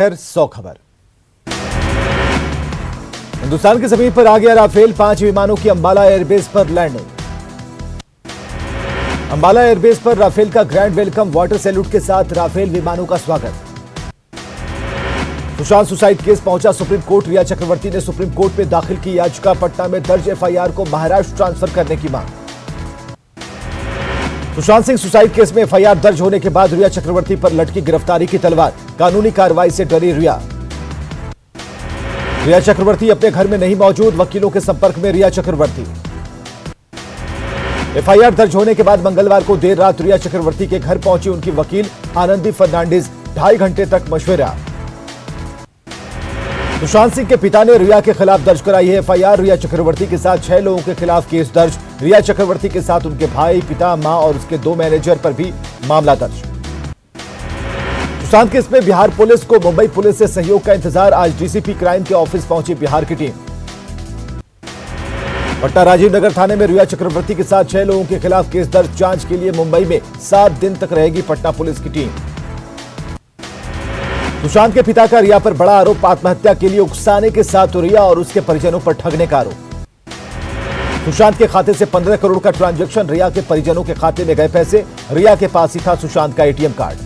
100 खबर। हिंदुस्तान की जमीन पर आ गया राफेल, 5 विमानों की अंबाला एयरबेस पर लैंडिंग। अंबाला एयरबेस पर राफेल का ग्रैंड वेलकम, वाटर सैल्यूट के साथ राफेल विमानों का स्वागत। सुशांत सुसाइड केस पहुंचा सुप्रीम कोर्ट, रिया चक्रवर्ती ने सुप्रीम कोर्ट में दाखिल की याचिका, पटना में दर्ज एफआईआर को महाराष्ट्र ट्रांसफर करने की मांग। सुशांत सिंह सुसाइड केस में एफआईआर दर्ज होने के बाद रिया चक्रवर्ती पर लटकी गिरफ्तारी की तलवार, कानूनी कार्रवाई से डरी रिया। रिया चक्रवर्ती अपने घर में नहीं मौजूद, वकीलों के संपर्क में रिया चक्रवर्ती। एफआईआर दर्ज होने के बाद मंगलवार को देर रात रिया चक्रवर्ती के घर पहुंची उनकी वकील आनंदी फर्नांडिस, 2.5 घंटे तक मशविरा। सुशांत सिंह के पिता ने रिया के खिलाफ दर्ज कराई है एफआईआर, रिया चक्रवर्ती के साथ 6 लोगों के खिलाफ केस दर्ज, रिया चक्रवर्ती के साथ उनके भाई, पिता, मां और उसके 2 मैनेजर पर भी मामला दर्ज। सुशांत केस में बिहार पुलिस को मुंबई पुलिस से सहयोग का इंतजार, आज डीसीपी क्राइम के ऑफिस पहुंची बिहार की टीम। पटना राजीव नगर थाने में रिया चक्रवर्ती के साथ 6 लोगों के खिलाफ केस दर्ज, जांच के लिए मुंबई में 7 दिन तक रहेगी पटना पुलिस की टीम। सुशांत के पिता का रिया पर बड़ा आरोप, आत्महत्या के लिए उकसाने के साथ रिया और उसके परिजनों पर ठगने का आरोप। सुशांत के खाते से 15 करोड़ का ट्रांजैक्शन, रिया के परिजनों के खाते में गए पैसे, रिया के पास ही था सुशांत का एटीएम कार्ड।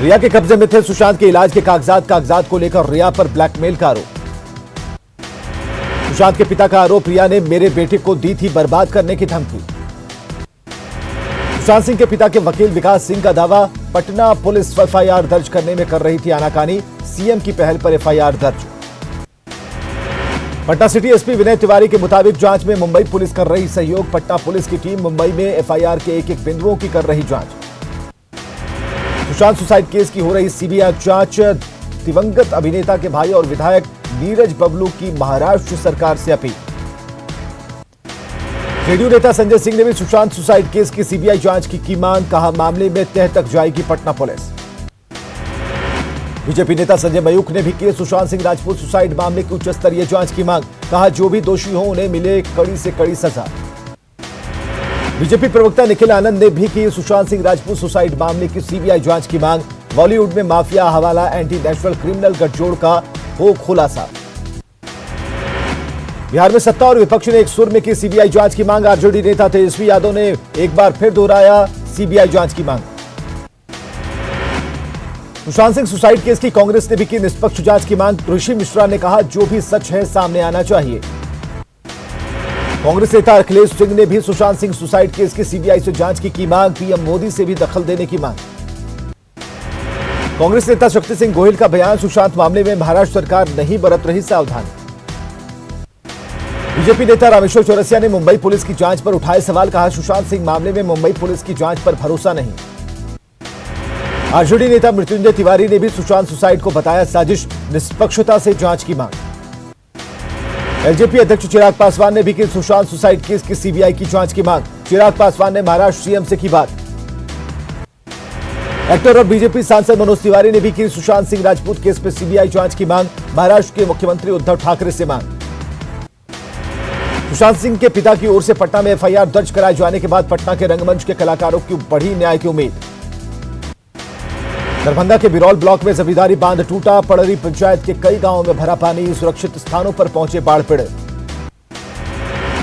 रिया के कब्जे में थे सुशांत के इलाज के कागजात को लेकर रिया पर ब्लैकमेल का आरोप। सुशांत के पिता का आरोप, रिया ने मेरे बेटे को दी थी बर्बाद करने की धमकी। सुशांत सिंह के पिता के वकील विकास सिंह का दावा, पटना पुलिस एफआईआर दर्ज करने में कर रही थी आनाकानी, सीएम की पहल पर एफआईआर दर्ज। पटना सिटी एसपी विनय तिवारी के मुताबिक जांच में मुंबई पुलिस कर रही सहयोग, पटना पुलिस की टीम मुंबई में एफआईआर के एक-एक बिंदुओं की कर रही जांच। सुशांत सुसाइड केस की हो रही सीबीआई जांच, दिवंगत अभिनेता के भाई और विधायक नीरज बबलू की महाराष्ट्र सरकार से अपील। जेडीयू नेता संजय सिंह ने भी सुशांत सुसाइड केस की सीबीआई जांच की मांग, कहा मामले में तह तक जाएगी पटना पुलिस। बीजेपी नेता संजय मयूख ने भी की सुशांत सिंह राजपूत सुसाइड मामले की उच्च स्तरीय जांच की मांग, कहा जो भी दोषी हो उन्हें मिले कड़ी से कड़ी सजा। बीजेपी प्रवक्ता निखिल आनंद ने भी की सुशांत सिंह राजपूत सुसाइड मामले की सीबीआई जांच की मांग, बॉलीवुड में माफिया हवाला एंटी नेशनल क्रिमिनल गठजोड़ का हो खुलासा। बिहार में सत्ता और विपक्ष ने एक सुर में की सीबीआई जांच की मांग, आरजेडी नेता तेजस्वी यादव ने एक बार फिर दोहराया सीबीआई जांच की मांग। सुशांत सिंह सुसाइड केस की कांग्रेस ने भी की निष्पक्ष जांच की मांग, ऋषि मिश्रा ने कहा जो भी सच है सामने आना चाहिए। कांग्रेस नेता अखिलेश सिंह ने भी सुशांत सिंह सुसाइड केस की सीबीआई से जांच की मांग, पीएम मोदी से भी दखल देने की मांग। कांग्रेस नेता शक्ति सिंह गोहिल का बयान, सुशांत मामले में महाराष्ट्र सरकार नहीं बरत रही सावधानी। बीजेपी नेता रामेश्वर चौरसिया ने मुंबई पुलिस की जांच पर उठाए सवाल, कहा सुशांत सिंह मामले में मुंबई पुलिस की जांच पर भरोसा नहीं। आरजेडी नेता मृत्युंजय तिवारी ने भी सुशांत सुसाइड को बताया साजिश, निष्पक्षता से जांच की मांग। एलजेपी अध्यक्ष चिराग पासवान ने भी की सुशांत सुसाइड केस की सीबीआई की जांच की मांग, चिराग पासवान ने महाराष्ट्र सीएम से की बात। एक्टर और बीजेपी सांसद मनोज तिवारी ने भी की सुशांत सिंह राजपूत केस पर सीबीआई जांच की मांग, महाराष्ट्र के मुख्यमंत्री उद्धव ठाकरे से मांग। सुशांत सिंह के पिता की ओर से पटना में एफआईआर दर्ज कराए जाने के बाद पटना के रंगमंच के कलाकारों की बढ़ी न्याय की उम्मीद। दरभंगा के बिरौल ब्लॉक में जमींदारी बांध टूटा, पड़री पंचायत के कई गांवों में भरा पानी, सुरक्षित स्थानों पर पहुंचे बाढ़ पीड़ित।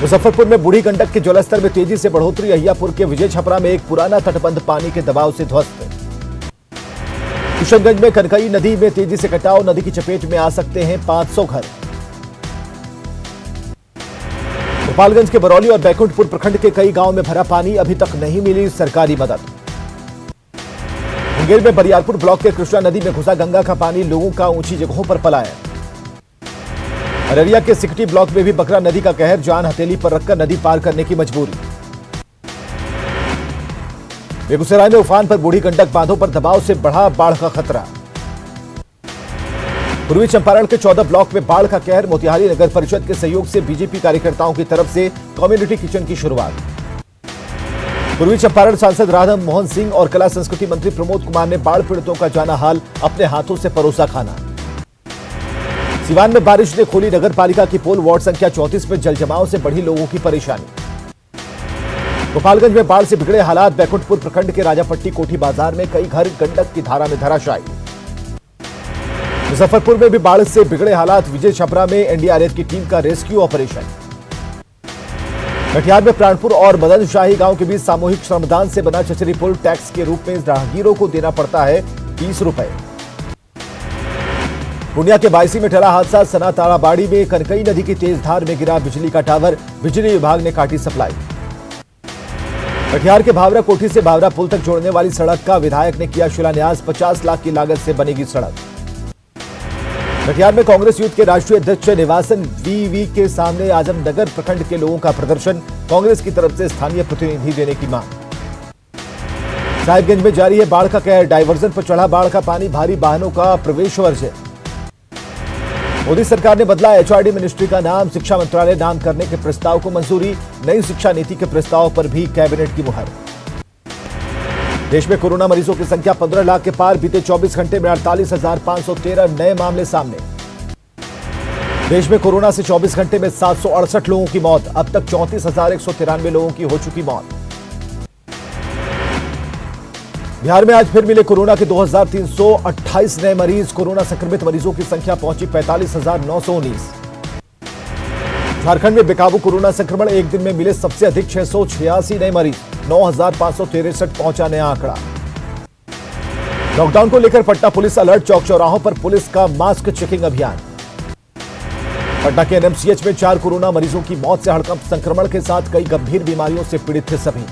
मुजफ्फरपुर में बूढ़ी गंडक के जलस्तर में तेजी से बढ़ोतरी, अहियापुर के विजय छपरा में एक पुराना तटबंध पानी के दबाव से ध्वस्त। किशनगंज में कनकई नदी में तेजी से कटाव, नदी की चपेट में आ सकते हैं 500 घर। गोपालगंज के बरौली और बैकुंठपुर प्रखंड के कई गांवों में भरा पानी, अभी तक नहीं मिली सरकारी मदद। मुंगेर में बरियारपुर ब्लॉक के कृष्णा नदी में घुसा गंगा का पानी, लोगों का ऊंची जगहों पर पलायन। अररिया के सिकटी ब्लॉक में भी बकरा नदी का कहर, जान हथेली पर रखकर नदी पार करने की मजबूरी। बेगूसराय में उफान पर बूढ़ी गंडक बांधों पर दबाव से बढ़ा बाढ़ का खतरा। पूर्वी चंपारण के 14 ब्लॉक में बाढ़ का कहर, मोतिहारी नगर परिषद के सहयोग से बीजेपी कार्यकर्ताओं की तरफ से कम्युनिटी किचन की शुरुआत। पूर्वी चंपारण सांसद राधा मोहन सिंह और कला संस्कृति मंत्री प्रमोद कुमार ने बाढ़ पीड़ितों का जाना हाल, अपने हाथों से परोसा खाना। सिवान में बारिश ने खोली नगर पालिका की पोल, वार्ड संख्या 34 में जलजमाव से बढ़ी लोगों की परेशानी। गोपालगंज में बाढ़ से बिगड़े हालात, बैकुंठपुर प्रखंड के राजापट्टी कोठी बाजार में कई घर गंडक की धारा में धराशायी। मुजफ्फरपुर में भी बाढ़ से बिगड़े हालात, विजय छपरा में एनडीआरएफ की टीम का रेस्क्यू ऑपरेशन। कटिहार में प्राणपुर और मदन शाही गांव के बीच सामूहिक श्रमदान से बना चचरी पुल, टैक्स के रूप में राहगीरों को देना पड़ता है 30 रुपए। पूर्णिया के बायसी में टला हादसा, सना ताराबाड़ी में कनकई नदी की तेज धार में गिरा बिजली का टावर, बिजली विभाग ने काटी सप्लाई। कटिहार के भावरा कोठी से भावरा पुल तक जोड़ने वाली सड़क का विधायक ने किया शिलान्यास, 50 लाख की लागत से बनेगी सड़क। कटिहार में कांग्रेस यूथ के राष्ट्रीय अध्यक्ष निवासन वीवी के सामने आजमनगर प्रखंड के लोगों का प्रदर्शन, कांग्रेस की तरफ से स्थानीय प्रतिनिधि देने की मांग। साहिबगंज में जारी है बाढ़ का कहर, डायवर्जन पर चढ़ा बाढ़ का पानी, भारी वाहनों का प्रवेश वर्ज्य। मोदी सरकार ने बदला एचआरडी मिनिस्ट्री का नाम, शिक्षा मंत्रालय नाम करने के प्रस्ताव को मंजूरी, नई शिक्षा नीति के प्रस्ताव पर भी कैबिनेट की मुहर। देश में कोरोना मरीजों की संख्या 15 लाख के पार, बीते 24 घंटे में 48,513 नए मामले सामने। देश में कोरोना से 24 घंटे में 768 लोगों की मौत, अब तक 34,193 लोगों की हो चुकी मौत। बिहार में आज फिर मिले कोरोना के 2,328 नए मरीज, कोरोना संक्रमित मरीजों की संख्या पहुंची 45,919। झारखंड में बेकाबू कोरोना संक्रमण, एक दिन में मिले सबसे अधिक 686 नए मरीज, 9,563 पहुंचा नया आंकड़ा। लॉकडाउन को लेकर पटना पुलिस अलर्ट, चौक चौराहों पर पुलिस का मास्क चेकिंग अभियान। पटना के एनएमसीएच में 4 कोरोना मरीजों की मौत से हड़कंप, संक्रमण के साथ कई गंभीर बीमारियों से पीड़ित थे सभी।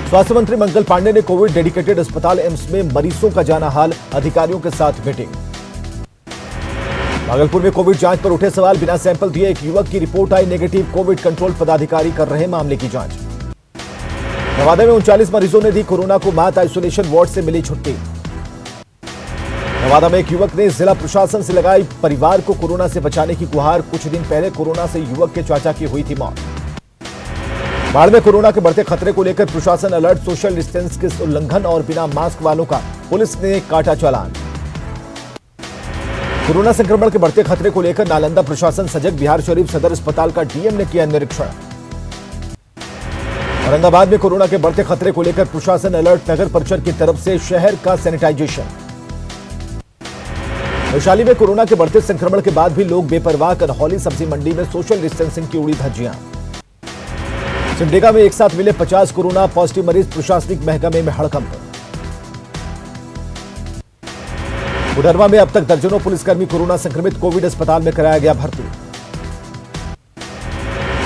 स्वास्थ्य मंत्री मंगल पांडे ने कोविड डेडिकेटेड अस्पताल एम्स में मरीजों का जाना हाल, अधिकारियों के साथ मीटिंग। भागलपुर में कोविड जांच पर उठे सवाल, बिना सैंपल दिए एक युवक की रिपोर्ट आई नेगेटिव, कोविड कंट्रोल पदाधिकारी कर रहे मामले की जांच। नवादा में 39 मरीजों ने दी कोरोना को मात, आइसोलेशन वार्ड से मिली छुट्टी। नवादा में एक युवक ने जिला प्रशासन से लगाई परिवार को कोरोना से बचाने की गुहार, कुछ दिन पहले कोरोना से युवक के चाचा की हुई थी मौत। बाढ़ में कोरोना के बढ़ते खतरे को लेकर प्रशासन अलर्ट, सोशल डिस्टेंस के उल्लंघन और बिना मास्क वालों का पुलिस ने काटा चालान। कोरोना संक्रमण के बढ़ते खतरे को लेकर नालंदा प्रशासन सजग, बिहार शरीफ सदर अस्पताल का डीएम ने किया निरीक्षण। औरंगाबाद में कोरोना के बढ़ते खतरे को लेकर प्रशासन अलर्ट, नगर परिषद की तरफ से शहर का सैनिटाइजेशन। वैशाली में कोरोना के बढ़ते संक्रमण के बाद भी लोग बेपरवाह, कन्हौली सब्जी मंडी में सोशल डिस्टेंसिंग की उड़ी धज्जियां। सिमडेगा में एक साथ मिले 50 कोरोना पॉजिटिव मरीज, प्रशासनिक महकमे में हड़कंप। कोडरमा में अब तक दर्जनों पुलिसकर्मी कोरोना संक्रमित, कोविड अस्पताल में कराया गया भर्ती।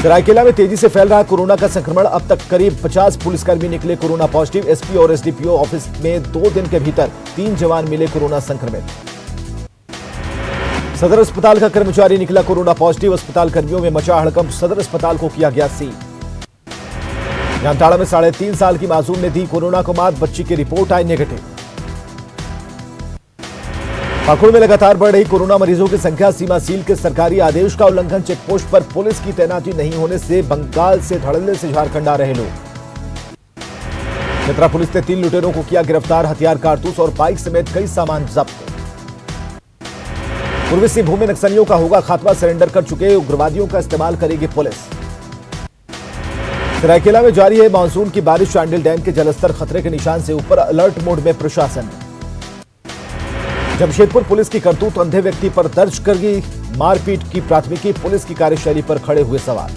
सरायकेला में तेजी से फैल रहा कोरोना का संक्रमण, अब तक करीब 50 पुलिसकर्मी निकले कोरोना पॉजिटिव, एसपी और एसडीपीओ ऑफिस में 2 दिन के भीतर 3 जवान मिले कोरोना संक्रमित। सदर अस्पताल का कर्मचारी निकला कोरोना पॉजिटिव, अस्पताल कर्मियों में मचा हड़कंप, सदर अस्पताल को किया गया सील। जामताड़ा में 3.5 साल की मासूम ने दी कोरोना को मात, बच्ची की रिपोर्ट आई नेगेटिव। पाकुड़ में लगातार बढ़ रही कोरोना मरीजों की संख्या, सीमा सील के सरकारी आदेश का उल्लंघन, चेकपोस्ट पर पुलिस की तैनाती नहीं होने से बंगाल से धड़ल्ले से झारखंड आ रहे लोग। चतरा पुलिस ने 3 लुटेरों को किया गिरफ्तार, हथियार, कारतूस और बाइक समेत कई सामान जब्त। पूर्वी सिंहभूम में नक्सलियों का होगा खात्मा, सरेंडर कर चुके उग्रवादियों का इस्तेमाल करेगी पुलिस। सरायकेला में जारी है मानसून की बारिश, चांडिल डैम के जलस्तर खतरे के निशान से ऊपर, अलर्ट मोड में प्रशासन। जमशेदपुर पुलिस की करतूत, अंधे व्यक्ति पर दर्ज करेगी मारपीट की प्राथमिकी, पुलिस की कार्यशैली पर खड़े हुए सवाल।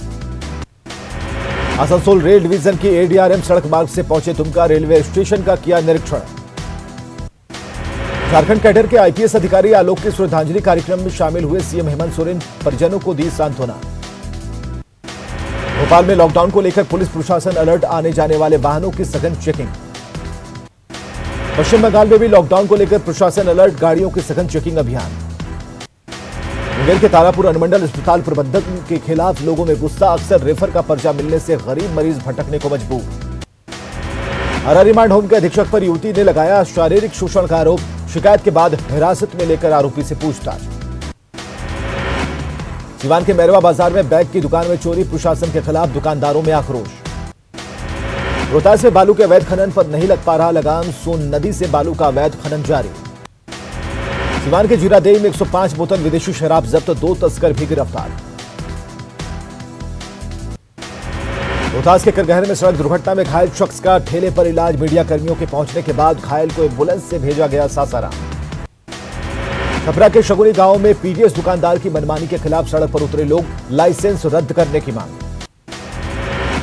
आसनसोल रेल डिवीजन की एडीआरएम सड़क मार्ग से पहुंचे दुमका, रेलवे स्टेशन का किया निरीक्षण। झारखंड कैडर के आईपीएस अधिकारी आलोक के श्रद्धांजलि कार्यक्रम में शामिल हुए सीएम हेमंत सोरेन, परिजनों को दी सांत्वना। भोपाल में लॉकडाउन को लेकर पुलिस प्रशासन अलर्ट, आने जाने वाले वाहनों की सघन चेकिंग। पश्चिम बंगाल में भी लॉकडाउन को लेकर प्रशासन अलर्ट, गाड़ियों की सघन चेकिंग अभियान। मुंगेर के तारापुर अनुमंडल अस्पताल प्रबंधक के खिलाफ लोगों में गुस्सा, अक्सर रेफर का पर्चा मिलने से गरीब मरीज भटकने को मजबूर। आरा रिमांड होम के अधीक्षक पर युवती ने लगाया शारीरिक शोषण का आरोप, शिकायत के बाद हिरासत में लेकर आरोपी से पूछताछ। सिवान के मैरवा बाजार में बैग की दुकान में चोरी, प्रशासन के खिलाफ दुकानदारों में आक्रोश। रोहतास में बालू के अवैध खनन पर नहीं लग पा रहा लगाम, सोन नदी से बालू का अवैध खनन जारी। सिवान के जीरादेई में 105 बोतल विदेशी शराब जब्त, 2 तस्कर भी गिरफ्तार। रोहतास के करगहर में सड़क दुर्घटना में घायल शख्स का ठेले पर इलाज, मीडिया कर्मियों के पहुंचने के बाद घायल को एम्बुलेंस से भेजा गया सासाराम। छपरा के शगुनी गांव में पीडीएस दुकानदार की मनमानी के खिलाफ सड़क पर उतरे लोग, लाइसेंस रद्द करने की मांग।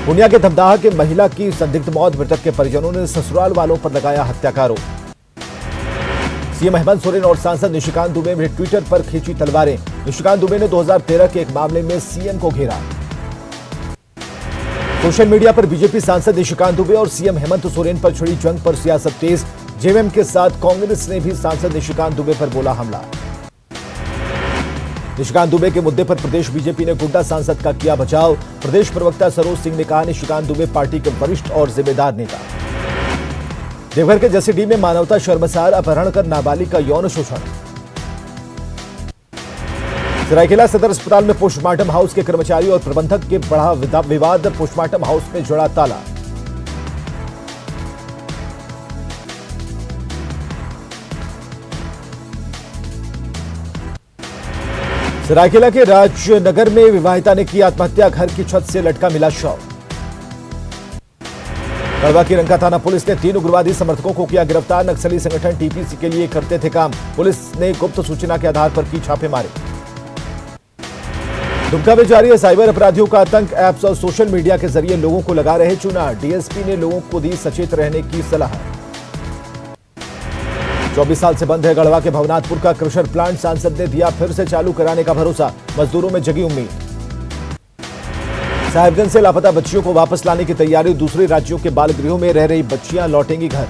पूर्णिया के धमदाहा के महिला की संदिग्ध मौत, मृतक के परिजनों ने ससुराल वालों पर लगाया हत्या का आरोप। सीएम हेमंत सोरेन और सांसद निशिकांत दुबे ने ट्विटर पर खींची तलवारें। निशिकांत दुबे ने 2013 के एक मामले में सीएम को घेरा। सोशल मीडिया पर बीजेपी सांसद निशिकांत दुबे और सीएम हेमंत सोरेन पर छिड़ी जंग पर सियासत तेज। जेएमएम के साथ कांग्रेस ने भी सांसद निशिकांत दुबे पर बोला हमला। निशिकांत दुबे के मुद्दे पर प्रदेश बीजेपी ने गोड्डा सांसद का किया बचाव। प्रदेश प्रवक्ता सरोज सिंह ने कहा, निशिकांत दुबे पार्टी के वरिष्ठ और जिम्मेदार नेता। देवघर के जसीडीह में मानवता शर्मसार, अपहरण कर नाबालिग का यौन शोषण। सरायकेला सदर अस्पताल में पोस्टमार्टम हाउस के कर्मचारी और प्रबंधक के बढ़ा विवाद, पोस्टमार्टम हाउस में जड़ा ताला। सरायकेला के राजनगर में विवाहिता ने की आत्महत्या, घर की छत से लटका मिला शव। कड़वा की रंका थाना पुलिस ने 3 उग्रवादी समर्थकों को किया गिरफ्तार। नक्सली संगठन टीपीसी के लिए करते थे काम। पुलिस ने गुप्त सूचना के आधार पर की छापेमारी। दुमका में जारी है साइबर अपराधियों का आतंक, ऐप्स और सोशल मीडिया के जरिए लोगों को लगा रहे चूना। डीएसपी ने लोगों को दी सचेत रहने की सलाह। 24 साल से बंद है गढ़वा के भवनाथपुर का क्रशर प्लांट, सांसद ने दिया फिर से चालू कराने का भरोसा। मजदूरों में जगी उम्मीद। साहिबगंज से लापता बच्चियों को वापस लाने की तैयारी, दूसरे राज्यों के बाल गृहों में रह रही बच्चियां लौटेंगी घर।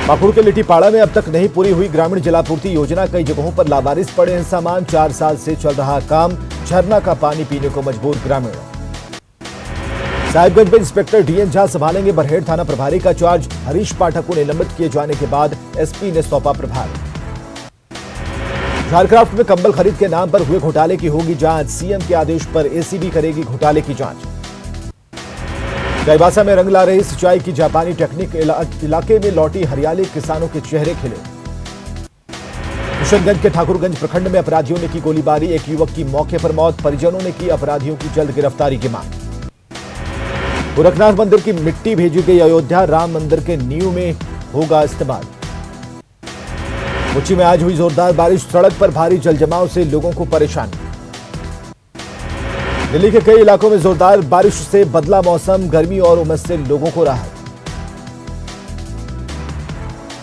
पाकुड़ के लिट्टीपाड़ा में अब तक नहीं पूरी हुई ग्रामीण जलापूर्ति योजना, कई जगहों पर लावारिस पड़े हैं सामान। 4 साल से चल रहा काम, झरना का पानी पीने को मजबूर ग्रामीण। साहिबगंज में इंस्पेक्टर डीएन झा संभालेंगे बरहेड़ थाना प्रभारी का चार्ज। हरीश पाठक को निलंबित किए जाने के बाद एसपी ने सौंपा प्रभार। झारक्राफ्ट में कंबल खरीद के नाम पर हुए घोटाले की होगी जांच, सीएम के आदेश पर एसीबी करेगी घोटाले की जांच। चाईबासा में रंग ला रही सिंचाई की जापानी टेक्निक, इलाके में लौटी हरियाली, किसानों के चेहरे खिले। किशनगंज के ठाकुरगंज प्रखंड में अपराधियों ने की गोलीबारी, एक युवक की मौके पर मौत, परिजनों ने की अपराधियों की जल्द गिरफ्तारी की मांग। गोरखनाथ मंदिर की मिट्टी भेजी गई अयोध्या, राम मंदिर के नींव में होगा इस्तेमाल। कोच्चि में आज हुई जोरदार बारिश, सड़क पर भारी जलजमाव से लोगों को परेशानी। दिल्ली के कई इलाकों में जोरदार बारिश से बदला मौसम, गर्मी और उमस से लोगों को राहत।